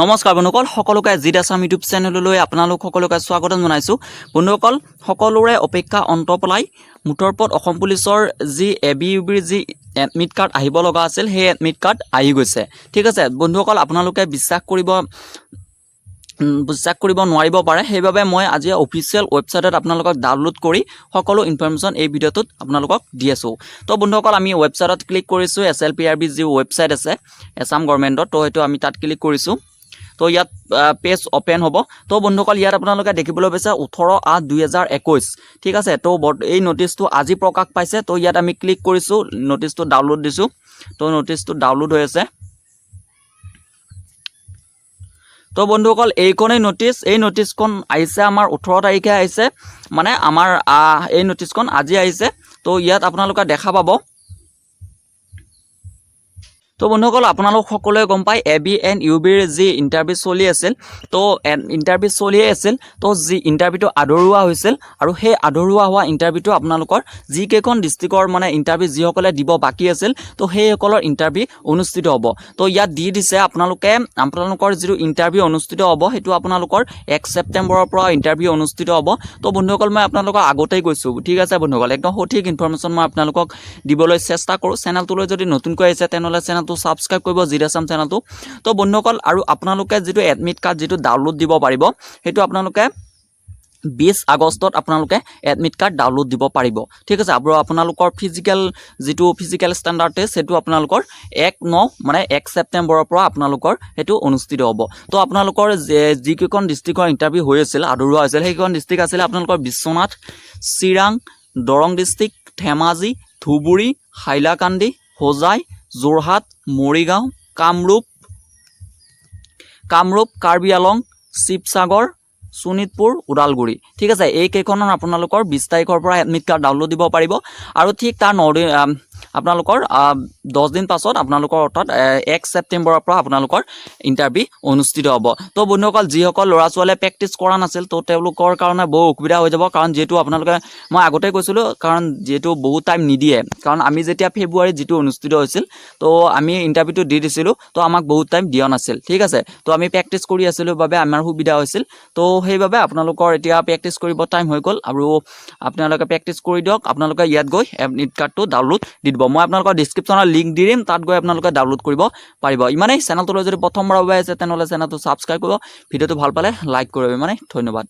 নমস্কাৰ বন্ধুসকল, সকলোকে জিত আছাম ইউটিউব চেনেললৈ আপোনালোক সকলোকে স্বাগতম জনাইছোঁ। বন্ধুসকল, সকলোৰে অপেক্ষা অন্ত পলাই মুঠৰ ওপৰত অসম পুলিচৰ যি ABUBৰ যি এডমিট কাৰ্ড আহিব লগা আছিল, সেই এডমিট কাৰ্ড আহি গৈছে। ঠিক আছে বন্ধুসকল, আপোনালোকে বিশ্বাস কৰিব নোৱাৰিব পাৰে, সেইবাবে মই আজি অফিচিয়েল ৱেবছাইটত আপোনালোকক ডাউনলোড কৰি সকলো ইনফৰমেশ্যন এই ভিডিঅ'টোত আপোনালোকক দি আছোঁ। তো বন্ধুসকল, আমি ৱেবছাইটত ক্লিক কৰিছোঁ। SLPRB যি ৱেবছাইট আছে আছাম গভৰ্ণমেণ্টৰ, তো সেইটো আমি তাত ক্লিক কৰিছোঁ। তো ইয়াত পেজ অপেন হ'ব। তো বন্ধুসকল, ইয়াত আপোনালোকে দেখিবলৈ পাইছে 18/8/2021। ঠিক আছে, তো এই নটিচটো আজি প্ৰকাশ পাইছে। তো ইয়াত আমি ক্লিক কৰিছোঁ, নটিচটো ডাউনলোড দিছোঁ। তো নটিচটো ডাউনলোড হৈ আছে। তো বন্ধুসকল, এইখনেই নটিচ। এই নটিচখন আহিছে আমাৰ 18 তাৰিখে আহিছে, মানে আমাৰ এই নটিচখন আজি আহিছে। তো ইয়াত আপোনালোকে দেখা পাব। তো বন্ধুসকল, আপোনালোক সকলোৱে গম পায় ABNUBৰ যি ইণ্টাৰভিউ চলি আছিল, তো ইণ্টাৰভিউ চলিয়ে আছিল। তো যি ইণ্টাৰভিউটো আধৰুৱা হৈছিল, আৰু সেই আধৰুৱা হোৱা ইণ্টাৰভিউটো আপোনালোকৰ যিকেইখন ডিষ্ট্ৰিক্টৰ মানে ইণ্টাৰভিউ যিসকলে দিব বাকী আছিল, তো সেইসকলৰ ইণ্টাৰভিউ অনুষ্ঠিত হ'ব। তো ইয়াত দি দিছে আপোনালোকৰ যিটো ইণ্টাৰভিউ অনুষ্ঠিত হ'ব, সেইটো আপোনালোকৰ 1 ছেপ্টেম্বৰৰ পৰা ইণ্টাৰভিউ অনুষ্ঠিত হ'ব। তো বন্ধুসকল, মই আপোনালোকক আগতেই কৈছোঁ। ঠিক আছে বন্ধুসকল, একদম সঠিক ইনফৰমেশ্যন মই আপোনালোকক দিবলৈ চেষ্টা কৰোঁ। চেনেলটোলৈ যদি নতুনকৈ আহিছে তেনেহ'লে চেনেলটো সাবস্ক্ৰাইব কৰিব, জিত আছাম চেনেলটো। তো বন্ধুসকল, আৰু আপোনালোকে যিটো এডমিট কাৰ্ড যিটো ডাউনলোড দিব পাৰিব, সেইটো আপোনালোকে 20 আগষ্টত আপোনালোকে এডমিট কাৰ্ড ডাউনলোড দিব পাৰিব। ঠিক আছে, আৰু আপোনালোকৰ ফিজিকেল ষ্টেণ্ডাৰ্ড টেষ্ট সেইটো আপোনালোকৰ 1 ছেপ্টেম্বৰৰ পৰা আপোনালোকৰ সেইটো অনুষ্ঠিত হ'ব। তো আপোনালোকৰ যিকেইখন ডিষ্ট্ৰিক্টৰ ইণ্টাৰভিউ হৈ আছিল, আধৰুৱা হৈছিল, সেইকেইখন ডিষ্ট্ৰিক্ট আছিলে আপোনালোকৰ বিশ্বনাথ, চিৰাং, দৰং ডিষ্ট্ৰিক্ট, ধেমাজি, ধুবুৰী, হাইলাকান্দি, হোজাই, যোৰহাট, মৰিগাঁও, কামৰূপ, কাৰ্বি আলং, শিৱসাগৰ, শোণিতপুৰ, ওদালগুৰি। ঠিক আছে, এইকেইখনৰ আপোনালোকৰ 20 তাৰিখৰ পৰা এডমিট কাৰ্ড ডাউনলোড দিব পাৰিব। আৰু ঠিক তাৰ 9 দিন আপোনালোকৰ 10 দিন পাছত আপোনালোকৰ অৰ্থাৎ 1 ছেপ্টেম্বৰৰ পৰা আপোনালোকৰ ইণ্টাৰভিউ অনুষ্ঠিত হ'ব। তো বন্ধুসকল, যিসকল ল'ৰা ছোৱালীয়ে প্ৰেক্টিছ কৰা নাছিল, তো তেওঁলোকৰ কাৰণে বহু অসুবিধা হৈ যাব। কাৰণ যিহেতু আপোনালোকে, মই আগতে কৈছিলোঁ, কাৰণ যিহেতু বহুত টাইম নিদিয়ে। কাৰণ আমি যেতিয়া ফেব্ৰুৱাৰীত যিটো অনুষ্ঠিত হৈছিল, তো আমি ইণ্টাৰভিউটো দি দিছিলোঁ, তো আমাক বহুত টাইম দিয়া নাছিল। ঠিক আছে, তো আমি প্ৰেক্টিছ কৰি আছিলোঁ বাবে আমাৰ সুবিধা হৈছিল। তো সেইবাবে আপোনালোকৰ এতিয়া প্ৰেক্টিছ কৰিব টাইম হৈ গ'ল, আৰু আপোনালোকে প্ৰেক্টিছ কৰি দিয়ক। আপোনালোকে ইয়াত গৈ এডমিট কাৰ্ডটো ডাউনলোড দি দিব। মই আপোনালোকৰ ডিছক্ৰিপশ্যনত লিংক দি দিম, তাত গৈ আপোনালোকে ডাউনলোড কৰিব পাৰিব। ইমানেই। চেনেলটোলৈ যদি প্ৰথমবাৰৰ বাবে আছে তেনেহ'লে চেনেলটো ছাবস্ক্ৰাইব কৰিব, ভিডিঅ'টো ভাল পালে লাইক কৰিব। ইমানেই, ধন্যবাদ।